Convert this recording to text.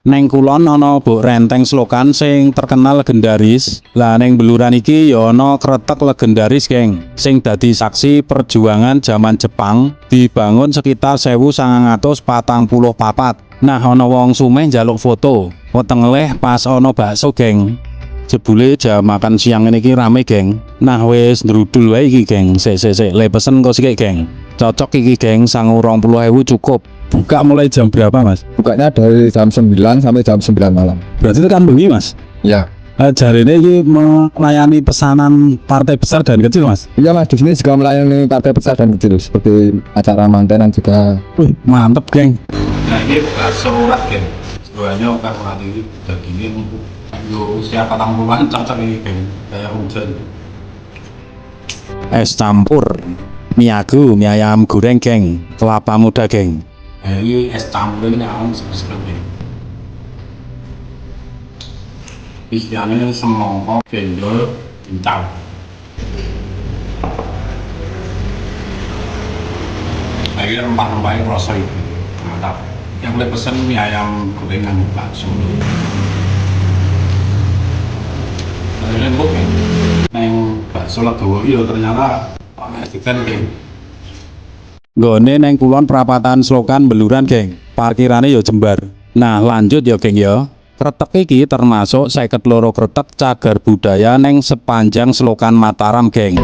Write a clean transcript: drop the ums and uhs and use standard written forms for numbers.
Neng kulon ana Buk Renteng Slokan sing terkenal legendaris. Lah neng Beluran iki ya ana kretek legendaris, geng, sing dadi saksi perjuangan zaman Jepang, dibangun sekitar 1944. Nah, ana wong Sumeh njaluk foto. Weteng leh pas ana bakso, geng. Jebule jam makan siang ini iki rame, geng. Nah, wis ndrudul wae iki, geng. Sik le pesen kok sik, geng. Cocok iki, geng, 20.000 cukup. Buka mulai jam berapa, Mas? Bukanya dari jam 9 sampai jam 9 malam. Berarti itu kan bengi, Mas? Ya. Jarine ini melayani pesanan partai besar dan kecil, Mas? Iya, Mas, di sini juga melayani partai besar dan kecil seperti acara mantenan juga. Wih, mantep, geng. Nah, ini bakso urat, geng. Sebenarnya kan urat ini dagingnya empuk. Yo usia 40-an cocok ini, geng. Kayak hujan. Es campur mie agu, mie ayam goreng, geng. Kelapa muda, geng. Nah, ini es campur ini aku seperti ini. Isiannya semongkok, cendol, cincau. Nah, ini rempah-rempahnya rasa itu mantap. Yang boleh pesen mie ayam gorengan bakso. Ada lembut, geng. Neng bakso Legowo iya ternyata pakai chicken, geng. Nggone neng kulon perapatan Slokan Beluran, geng. Parkirannya yo jembar. Nah, lanjut yo, geng yo. Kretek iki termasuk 52 kretek cagar budaya neng sepanjang Slokan Mataram, geng.